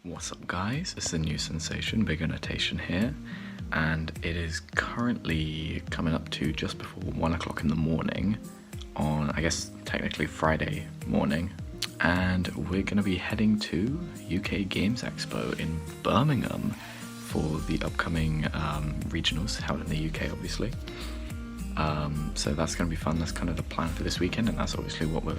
What's up guys, it's the new sensation, Big Annotation here, and it is currently coming up to just before 1 o'clock in the morning on, I guess, technically Friday morning, and we're going to be heading to UK Games Expo in Birmingham for the upcoming regionals held in the UK, obviously. So that's going to be fun. That's kind of the plan for this weekend, and that's obviously what we're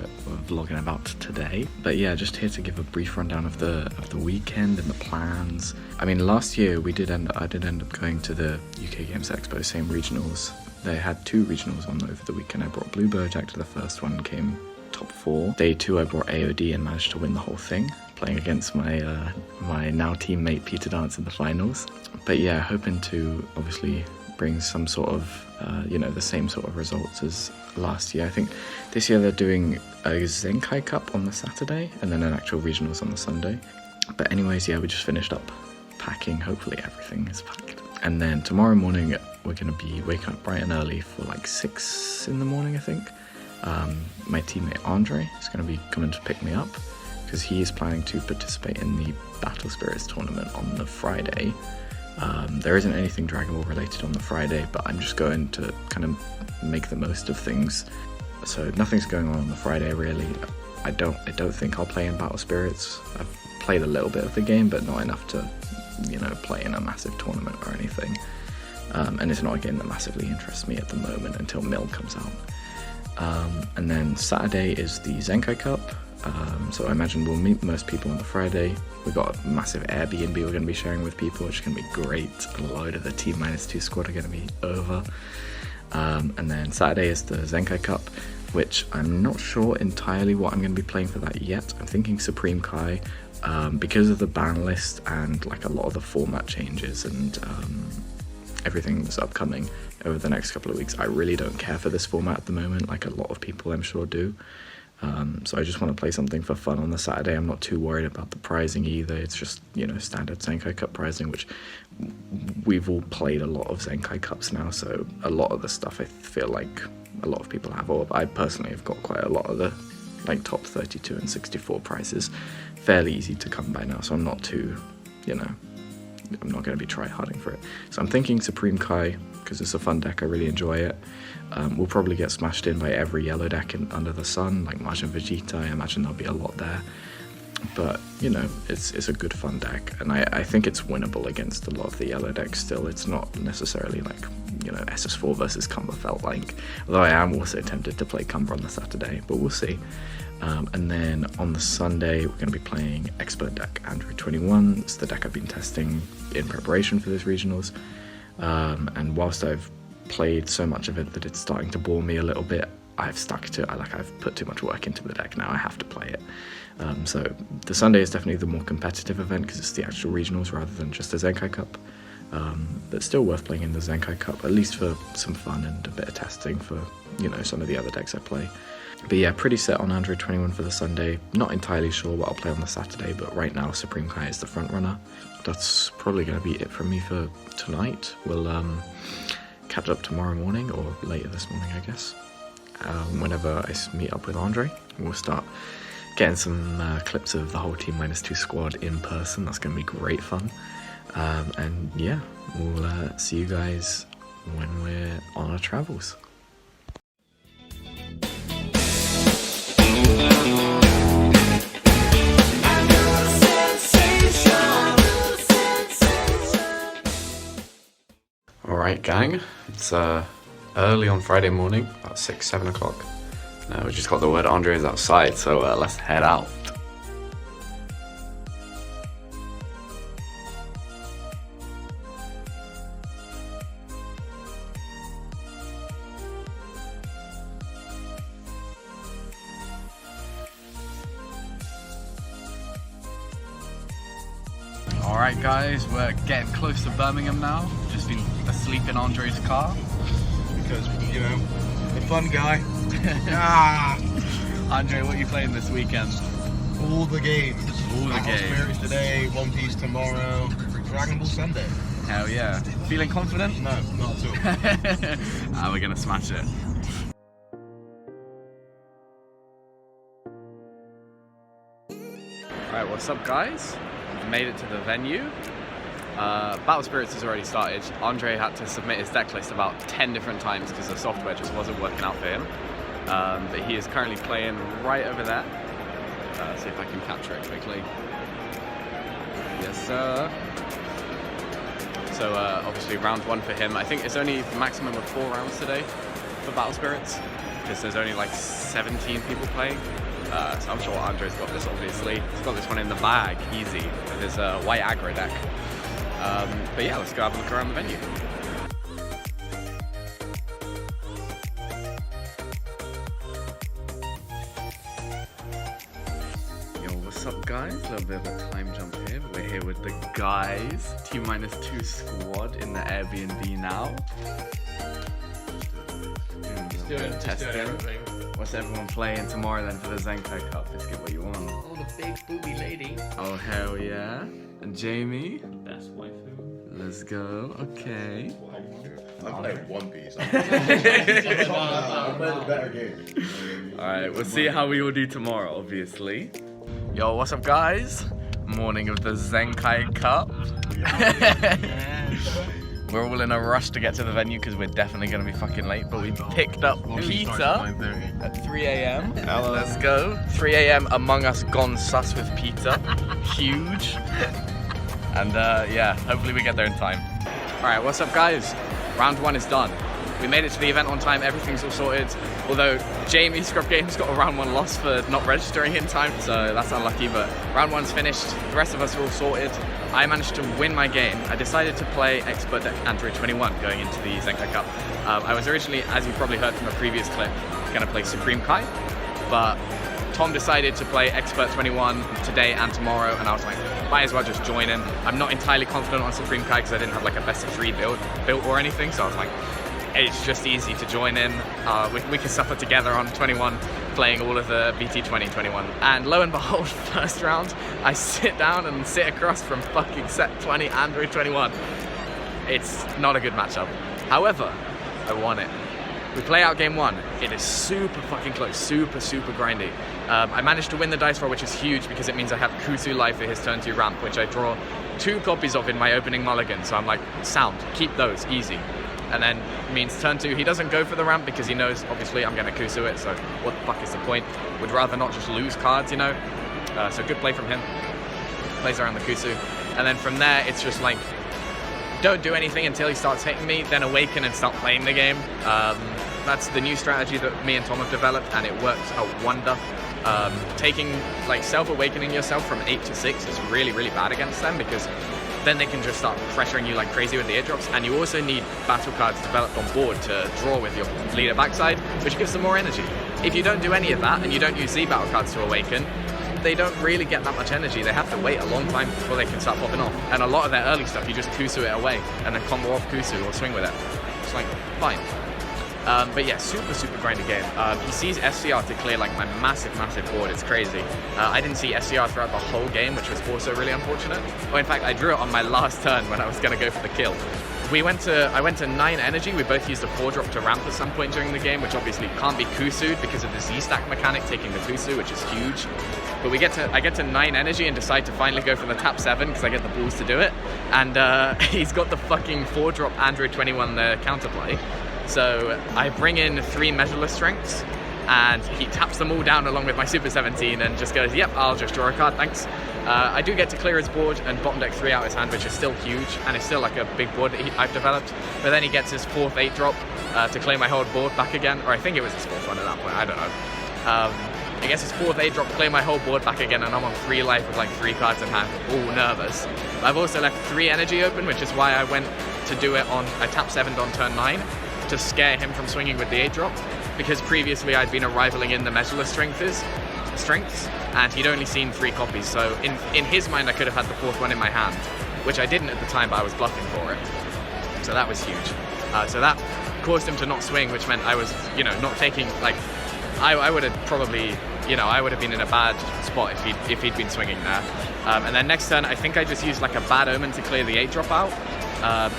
vlogging about today. But yeah, just here to give a brief rundown of the weekend and the plans. I mean, last year I did end up going to the UK Games Expo, same regionals. They had 2 regionals on over the weekend. I brought Blue Bojack to the first one, came top 4. Day 2 I brought AOD and managed to win the whole thing, playing against my now teammate Peter Dance in the finals. But yeah, hoping to obviously bring some sort of the same sort of results as last year. I think this year they're doing a Zenkai Cup on the Saturday and then an actual regionals on the Sunday. But anyways, yeah, we just finished up packing. Hopefully everything is packed. And then tomorrow morning we're going to be waking up bright and early for like 6 in the morning, I think. My teammate Andre is going to be coming to pick me up because he is planning to participate in the Battle Spirits tournament on the Friday. There isn't anything Dragon Ball related on the Friday, but I'm just going to kind of make the most of things. So nothing's going on the Friday really. I don't think I'll play in Battle Spirits. I've played a little bit of the game, but not enough to, play in a massive tournament or anything. And it's not a game that massively interests me at the moment until Mill comes out. And then Saturday is the Zenkai Cup. So I imagine we'll meet most people on the Friday. We've got a massive Airbnb we're going to be sharing with people, which is going to be great. A load of the T-2 squad are going to be over. And then Saturday is the Zenkai Cup, which I'm not sure entirely what I'm going to be playing for that yet. I'm thinking Supreme Kai, because of the ban list and like a lot of the format changes and everything that's upcoming over the next couple of weeks. I really don't care for this format at the moment, like a lot of people I'm sure do. So I just want to play something for fun on the Saturday. I'm not too worried about the prizing either. It's just, standard Zenkai Cup prizing, which we've all played a lot of Zenkai Cups now, so a lot of the stuff I feel like a lot of people have, or I personally have got quite a lot of the like top 32 and 64 prizes. Fairly easy to come by now, so I'm not too, I'm not going to be try-harding for it. So I'm thinking Supreme Kai, because it's a fun deck, I really enjoy it. We'll probably get smashed in by every yellow deck under the sun, like Majin Vegeta. I imagine there'll be a lot there. But, it's a good fun deck, and I think it's winnable against a lot of the yellow decks still. It's not necessarily like, SS4 versus Cumber felt like, although I am also tempted to play Cumber on the Saturday, but we'll see. And then on the Sunday, we're going to be playing Expert deck Android 21. It's the deck I've been testing in preparation for this regionals. And whilst I've played so much of it that it's starting to bore me a little bit, I've stuck to it. I've put too much work into the deck now. I have to play it. So the Sunday is definitely the more competitive event because it's the actual regionals rather than just a Zenkai Cup. But still worth playing in the Zenkai Cup, at least for some fun and a bit of testing for, some of the other decks I play. But yeah, pretty set on Android 21 for the Sunday. Not entirely sure what I'll play on the Saturday, but right now Supreme Kai is the front runner. That's probably going to be it from me for tonight. We'll catch up tomorrow morning, or later this morning, I guess. Whenever I meet up with Andre, we'll start getting some clips of the whole T-2 squad in person. That's going to be great fun. And yeah, we'll see you guys when we're on our travels. Alright gang, it's early on Friday morning, about 6-7 o'clock. Now we just got the word Andre is outside, so let's head out. Alright guys, we're getting close to Birmingham now. Just been asleep in Andre's car. Because, a fun guy. Andre, what are you playing this weekend? All the games. All the games. Spirits today, One Piece tomorrow, Dragon Ball Sunday. Hell yeah. Feeling confident? No, not at all. We're gonna smash it. Alright, what's up guys? We've made it to the venue. Battle Spirits has already started. Andre had to submit his deck list about 10 different times because the software just wasn't working out for him. But he is currently playing right over there. See if I can capture it quickly. Yes, sir. So obviously round 1 for him. I think it's only a maximum of 4 rounds today for Battle Spirits because there's only like 17 people playing. So I'm sure Andre's got this, obviously. He's got this one in the bag, easy, with his white aggro deck. But yeah, let's go have a look around the venue. Yo, what's up guys? A little bit of a time jump here. We're here with the guys. T-2 squad in the Airbnb now. Just doing everything. What's everyone playing tomorrow then for the Zenkai Cup? Let's get what you want. Oh, the big booby lady. Oh, hell yeah. And Jamie? That's waifu. Let's go. Okay. I played One Piece. I played a better game. Alright, we'll see how we will do tomorrow, obviously. Yo, what's up, guys? Morning of the Zenkai Cup. We're all in a rush to get to the venue because we're definitely going to be fucking late, but we picked up Peter at 3 a.m. Let's go. 3 a.m. Among Us gone sus with Peter. Huge. And yeah, hopefully we get there in time. Alright, what's up guys? Round 1 is done. We made it to the event on time, everything's all sorted. Although Jamie Scrub Games got a round 1 loss for not registering in time, so that's unlucky, but round 1's finished. The rest of us are all sorted. I managed to win my game. I decided to play Expert Deck Android 21 going into the Zenkai Cup. I was originally, as you probably heard from a previous clip, going to play Supreme Kai, but Tom decided to play Expert 21 today and tomorrow, and I was like, might as well just join him. I'm not entirely confident on Supreme Kai because I didn't have like a best of 3 built or anything, so I was like, it's just easy to join in. We can suffer together on 21, playing all of the BT 2021. And lo and behold, first round, I sit down and sit across from fucking set 20 Android 21. It's not a good matchup. However, I won it. We play out game 1. It is super fucking close, super grindy. I managed to win the dice roll, which is huge because it means I have Kusu life for his turn 2 ramp, which I draw 2 copies of in my opening mulligan. So I'm like, sound, keep those, easy. And then means turn 2, he doesn't go for the ramp because he knows, obviously, I'm going to Kusu it, so what the fuck is the point? Would rather not just lose cards, you know? So good play from him. Plays around the Kusu. And then from there, it's just like, don't do anything until he starts hitting me, then awaken and start playing the game. That's the new strategy that me and Tom have developed, and it works a wonder. Taking, like, self-awakening yourself from 8 to 6 is really bad against them because then they can just start pressuring you like crazy with the airdrops, and you also need battle cards developed on board to draw with your leader backside, which gives them more energy. If you don't do any of that and you don't use Z battle cards to awaken, they don't really get that much energy. They have to wait a long time before they can start popping off. And a lot of their early stuff, you just Kusu it away and then combo off Kusu or swing with it. It's like, fine. But yeah, super grindy game. He sees SCR to clear like my massive board. It's crazy. I didn't see SCR throughout the whole game, which was also really unfortunate. Well, in fact, I drew it on my last turn when I was going to go for the kill. I went to 9 energy. We both used a 4-drop to ramp at some point during the game, which obviously can't be Kusu'd because of the Z-stack mechanic taking the Kusu, which is huge. But I get to 9 energy and decide to finally go for the tap 7 because I get the balls to do it. And he's got the fucking 4-drop Android 21 counterplay. So I bring in 3 measureless strengths, and he taps them all down along with my Super 17 and just goes, yep, I'll just draw a card, thanks. I do get to clear his board and bottom deck 3 out his hand, which is still huge, and it's still like a big board that I've developed. But then he gets his 4th 8-drop to clear my whole board back again, or I think it was his 4th one at that point, I don't know. He gets his 4th 8-drop, clear my whole board back again, and I'm on 3 life with like 3 cards in hand, all nervous. I've also left 3 energy open, which is why I went to do it on, I tap 7'd on turn 9 to scare him from swinging with the 8-drop, because previously I'd been rivaling in the measureless strengths, and he'd only seen 3 copies, so in his mind I could have had the 4th one in my hand, which I didn't at the time, but I was bluffing for it. So that was huge. So that caused him to not swing, which meant I was, you know, not taking, like, I would have probably, you know, I would have been in a bad spot if he'd been swinging there. And then next turn, I think I just used like a bad omen to clear the 8-drop out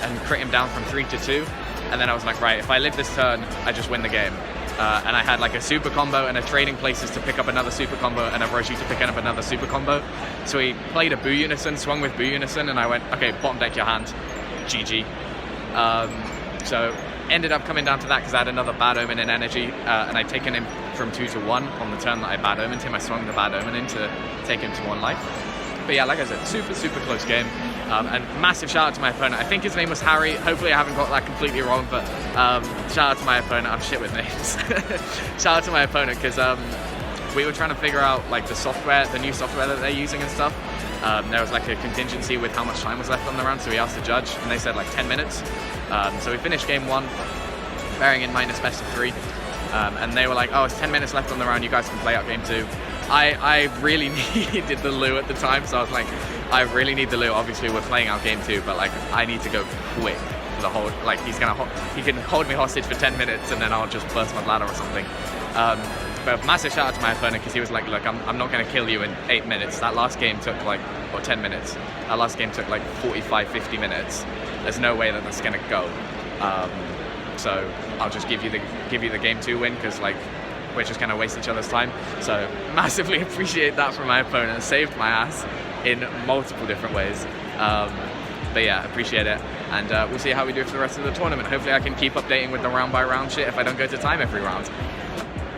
and crit him down from 3 to 2. And then I was like, right, if I live this turn, I just win the game. and I had like a super combo and a trading places to pick up another super combo and a Roshi to pick up another super combo. So he played a Boo Unison, swung with Boo Unison, and I went, okay, bottom deck your hand, GG. So ended up coming down to that because I had another Bad Omen in energy, and I'd taken him from 2 to 1 on the turn that I Bad Omened him. I swung the Bad Omen in to take him to 1 life. But yeah, like I said, super close game. And massive shout out to my opponent. I think his name was Harry. Hopefully I haven't got that completely wrong, but shout out to my opponent. I'm shit with names. Shout out to my opponent because we were trying to figure out like the software, the new software that they're using and stuff. There was like a contingency with how much time was left on the round, so we asked the judge and they said like 10 minutes. So we finished game 1, bearing in mind it's best of 3. And they were like, oh, it's 10 minutes left on the round, you guys can play out game 2. I really needed the loo at the time, so I was like, I really need the loo. Obviously we're playing out game 2, but like I need to go quick for the whole, like he can hold me hostage for 10 minutes and then I'll just burst my bladder or something. But massive shout out to my opponent because he was like, look, I'm not going to kill you in 8 minutes. That last game took like, or 10 minutes. That last game took like 45, 50 minutes. There's no way that that's going to go. So I'll just give you the game 2 win because like we're just going to waste each other's time. So massively appreciate that from my opponent. It saved my ass in multiple different ways. But yeah, appreciate it. And we'll see how we do for the rest of the tournament. Hopefully I can keep updating with the round by round shit if I don't go to time every round.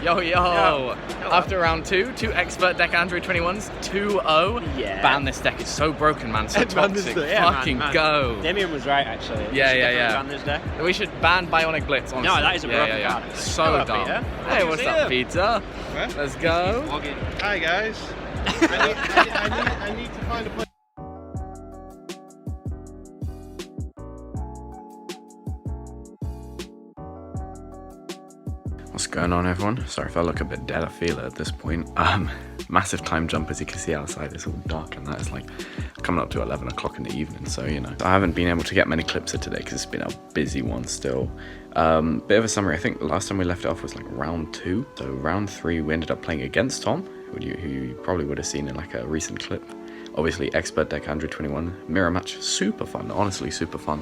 Yo. After round 2, 2 expert deck Android 21s, 2-0. Yeah. Ban this deck, it's so broken, man. So toxic. Fucking man. Go. Damien was right, actually. Yeah. Ban this deck. We should ban Bionic Blitz, honestly. No, that is a broken card. So dumb. Peter. Hey, what's up, Peter? Huh? Let's go. Hi guys. I need to find a place. What's going on, everyone? Sorry if I look a bit dead, I feel it at this point. Massive time jump, as you can see outside, it's all dark and that is like coming up to 11 o'clock in the evening, so you know. I haven't been able to get many clips of today because it's been a busy one still. Bit of a summary, I think the last time we left it off was like round 2. So round 3 we ended up playing against Tom, who you probably would have seen in like a recent clip. Obviously, expert deck Android 21 mirror match, super fun, honestly super fun,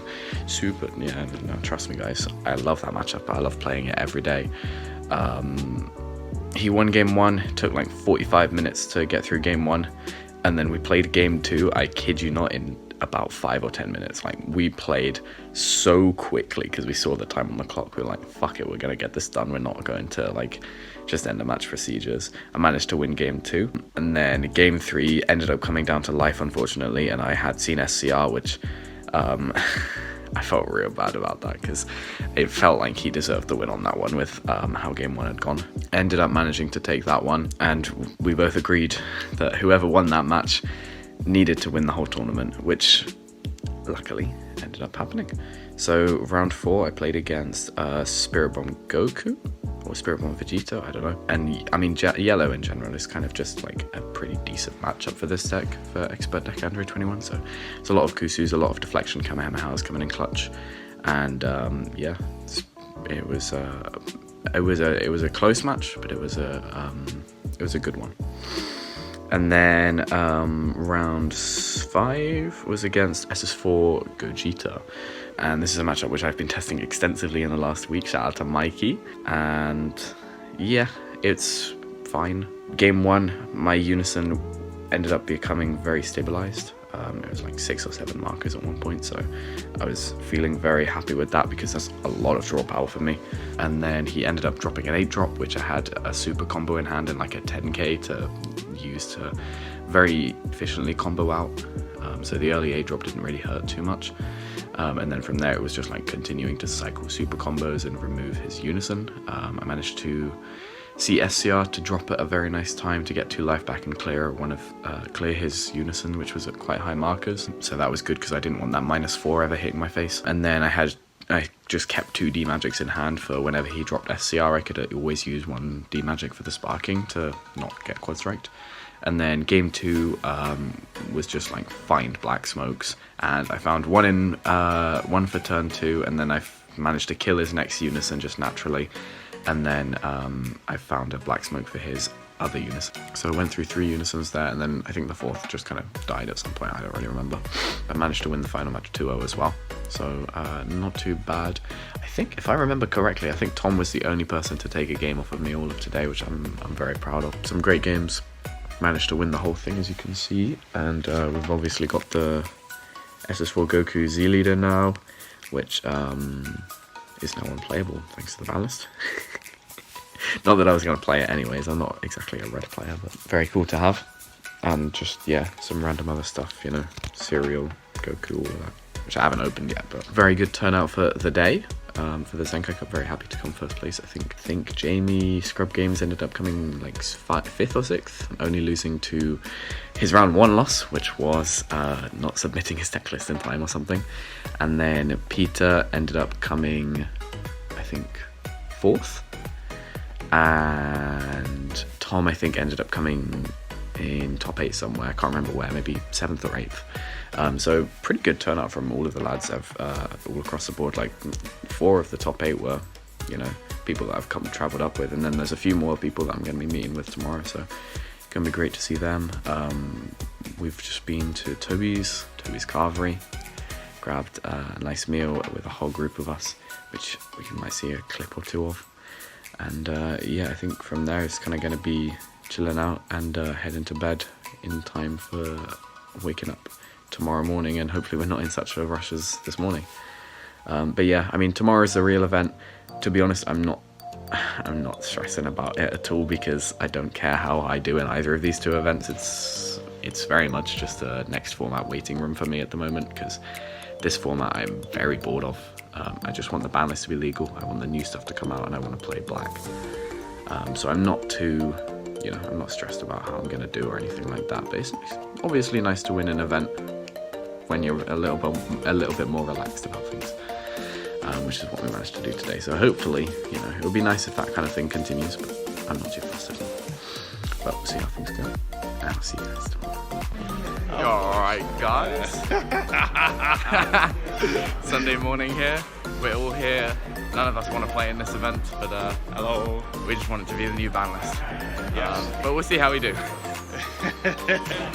yeah, no, trust me guys, I love that matchup, I love playing it every day. He won game 1, took like 45 minutes to get through game 1, and then we played game 2, I kid you not, in about 5 or 10 minutes. Like, we played so quickly because we saw the time on the clock. We were like, fuck it, we're gonna get this done, we're not going to like just end the match procedures. I managed to win game 2, and then game 3 ended up coming down to life, unfortunately, and I had seen SCR, which I felt real bad about that because it felt like he deserved the win on that one with how game 1 had gone. Ended up managing to take that one, and we both agreed that whoever won that match needed to win the whole tournament, which luckily ended up happening. So round 4 I played against Spirit Bomb Goku or Spirit Bomb Vegeta, I don't know. And I mean yellow in general is kind of just like a pretty decent matchup for this deck, for expert deck Android 21. So it's a lot of Kusus, a lot of deflection, Kamehamehas coming in clutch, and yeah, it was a close match, but it was a good one. And then round 5 was against SS4 Gogeta. And this is a matchup which I've been testing extensively in the last week. Shout out to Mikey. And yeah, it's fine. Game 1, my Unison ended up becoming very stabilized. It was like 6 or 7 markers at one point, so I was feeling very happy with that because that's a lot of draw power for me. And then he ended up dropping an 8 drop, which I had a super combo in hand and like a 10k to use to very efficiently combo out. So the early 8 drop didn't really hurt too much. And then from there it was just like continuing to cycle super combos and remove his Unison. I managed to see SCR to drop at a very nice time to get 2 life back and clear clear his Unison, which was at quite high markers. So that was good because I didn't want that -4 ever hitting my face. And then I just kept 2 D-Magics in hand for whenever he dropped SCR. I could always use 1 D-Magic for the sparking to not get quad striked. And then game 2 was just like find black smokes, and I found one for turn 2, and then I managed to kill his next Unison just naturally. And then I found a black smoke for his other Unison. So I went through 3 Unisons there, and then I think the 4th just kind of died at some point, I don't really remember. I managed to win the final match 2-0 as well. so not too bad. I think, if I remember correctly, I think Tom was the only person to take a game off of me all of today, which I'm very proud of. Some great games. Managed to win the whole thing, as you can see, and we've obviously got the SS4 Goku Z leader now, which is now unplayable thanks to the ballast. Not that I was going to play it anyways, I'm not exactly a red player, but very cool to have. And just, yeah, some random other stuff, you know, cereal, Goku, all of that, which I haven't opened yet, but very good turnout for the day. For the Zenkai Cup, very happy to come first place. I think Jamie Scrub Games ended up coming like 5th or 6th, only losing to his round 1 loss, which was not submitting his deck list in time or something. And then Peter ended up coming, I think, 4th. And Tom, I think, ended up coming in top 8 somewhere. I can't remember where, maybe 7th or 8th. So pretty good turnout from all of the lads all across the board. Like 4 of the top 8 were, you know, people that I've travelled up with, and then there's a few more people that I'm going to be meeting with tomorrow, so it's going to be great to see them. We've just been to Toby's Carvery, grabbed a nice meal with a whole group of us, which you might see a clip or 2 of. And yeah, I think from there it's kind of going to be chilling out and heading to bed in time for waking up tomorrow morning, and hopefully we're not in such a rush as this morning. But yeah, I mean, tomorrow's the real event. To be honest, I'm not stressing about it at all, because I don't care how I do in either of these 2 events. It's very much just a next format waiting room for me at the moment, because this format I'm very bored of. I just want the ban list to be legal, I want the new stuff to come out, and I want to play black. So I'm not too, you know, I'm not stressed about how I'm going to do or anything like that, but it's obviously nice to win an event when you're a little bit more relaxed about things, which is what we managed to do today. So hopefully, you know, it would be nice if that kind of thing continues, but I'm not too fussed at all. But we'll see how things go, and I'll see you guys tomorrow. Alright guys, Sunday morning here, we're all here. None of us want to play in this event, but hello, we just want it to be the new ban list. Yes. But we'll see how we do.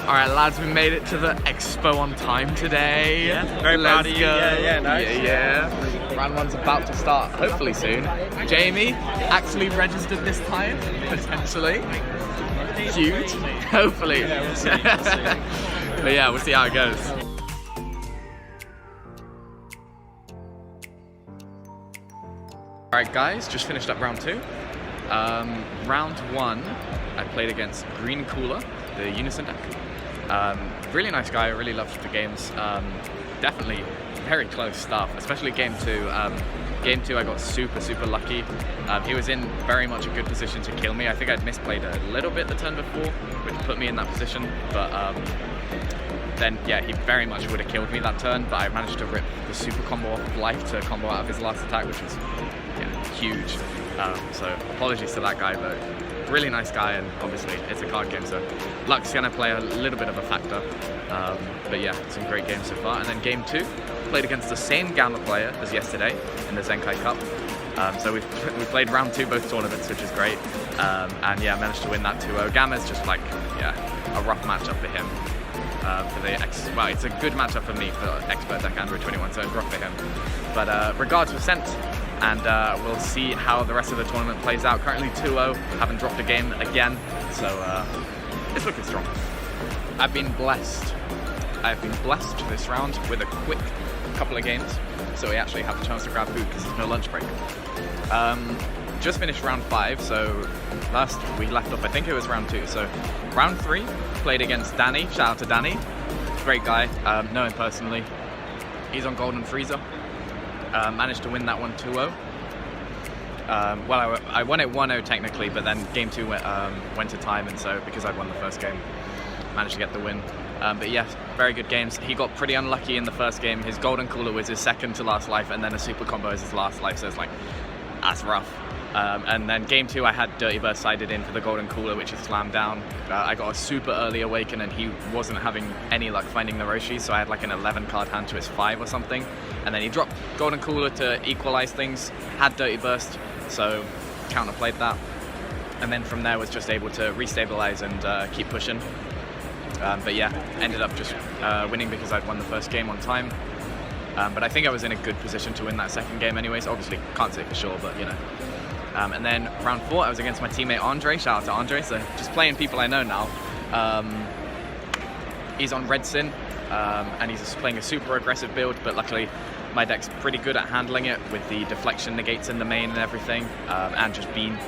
Alright lads, we made it to the expo on time today. Yeah, very proud of you. Yeah, nice. Yeah. Round 1's about to start, hopefully soon. Jamie actually registered this time, potentially. Huge, hopefully. Yeah, we'll see. But yeah, we'll see how it goes. Alright guys, just finished up round 2. Round 1, I played against Green Cooler, the Unison deck. Really nice guy, really loved the games. Definitely very close stuff, especially game 2. Game 2 I got super lucky. He was in very much a good position to kill me. I think I'd misplayed a little bit the turn before, which put me in that position, but then yeah, he very much would have killed me that turn, but I managed to rip the super combo off of life to combo out of his last attack, which was huge. So apologies to that guy, but really nice guy, and obviously it's a card game, so luck's gonna play a little bit of a factor. But yeah, some great games so far. And then game 2, played against the same Gamma player as yesterday in the Zenkai Cup. So we played round 2 both tournaments, which is great. And yeah, managed to win that 2-0. Gamma's just like, yeah, a rough matchup for him. Well, it's a good matchup for me for expert deck Android 21, so it's rough for him. But regards were sent, and we'll see how the rest of the tournament plays out. Currently 2-0, haven't dropped a game again, so it's looking strong. I've been blessed this round with a quick couple of games, so we actually have a chance to grab food because there's no lunch break. Just finished round 5, so last we left off, I think it was round 2. So round 3, played against Danny. Shout out to Danny, great guy, know him personally. He's on Golden Freezer. Managed to win that one 2-0. Well, I won it 1-0 technically, but then game 2 went to time, and so because I'd won the first game, managed to get the win. But yes, very good games. He got pretty unlucky in the first game. His Golden Cooler was his second to last life, and then a super combo is his last life, so it's like, that's rough. And then game 2 I had Dirty Burst sided in for the Golden Cooler, which is slammed down. I got a super early awaken, and he wasn't having any luck finding the Roshi, so I had like an 11 card hand to his 5 or something. And then he dropped Golden Cooler to equalize things, had Dirty Burst, so counterplayed that. And then from there was just able to restabilize and keep pushing. But yeah, ended up just winning because I'd won the first game on time. But I think I was in a good position to win that second game anyways. Obviously, can't say for sure, but you know. And then round 4, I was against my teammate Andre. Shout out to Andre. So just playing people I know now. He's on Red Sin, and he's playing a super aggressive build, but luckily my deck's pretty good at handling it with the deflection negates in the main and everything, and just beam.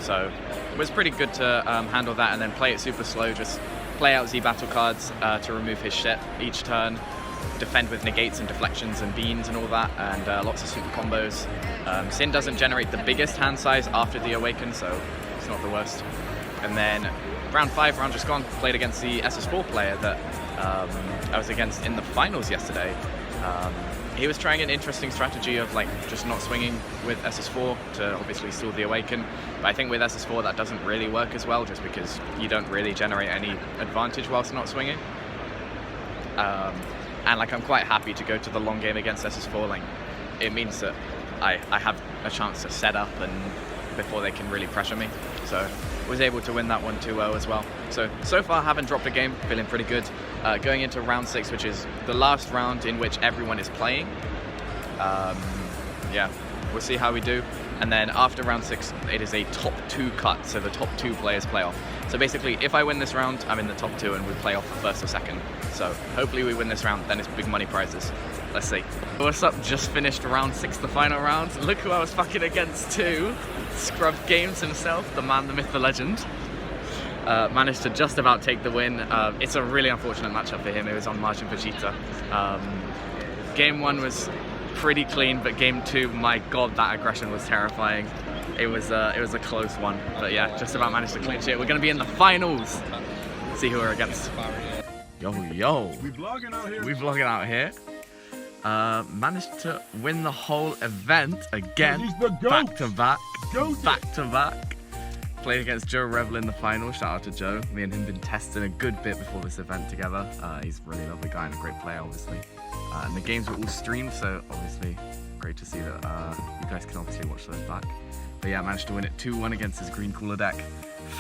So it was pretty good to handle that and then play it super slow, just play out Z battle cards to remove his shit each turn, defend with negates and deflections and beans and all that, and lots of super combos. Sin doesn't generate the biggest hand size after the Awaken, so it's not the worst. And then round 5, round just gone, played against the SS4 player that I was against in the finals yesterday. He was trying an interesting strategy of like just not swinging with SS4 to obviously steal the Awaken, but I think with SS4 that doesn't really work as well, just because you don't really generate any advantage whilst not swinging. And like I'm quite happy to go to the long game against SS4. Like it means that I have a chance to set up and before they can really pressure me. So was able to win that one 2-0 as well. So far haven't dropped a game, feeling pretty good. Going into round 6, which is the last round in which everyone is playing. Yeah, we'll see how we do. And then after round 6, it is a top 2 cut, so the top 2 players play off. So basically, if I win this round, I'm in the top 2 and we play off first or second. So hopefully we win this round, then it's big money prizes. Let's see. What's up? Just finished round 6, the final round. Look who I was fucking against too. Scrub Games himself, the man, the myth, the legend. Managed to just about take the win. It's a really unfortunate matchup for him. It was on Margin Vegeta. Game 1 was pretty clean, but game 2, my god, that aggression was terrifying. It was a close one, but yeah, just about managed to clinch it. We're gonna be in the finals. See who we're against. Yo, we vlogging out here. We vlogging out here. Managed to win the whole event again, back to back. Played against Joe Revel in the final. Shout out to Joe. Me and him been testing a good bit before this event together. He's a really lovely guy and a great player, obviously. And the games were all streamed, so obviously great to see that you guys can obviously watch those back. But yeah, managed to win it 2-1 against his green cooler deck.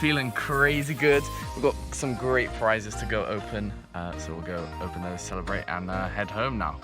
Feeling crazy good. We've got some great prizes to go open, so we'll go open those, celebrate, and head home now.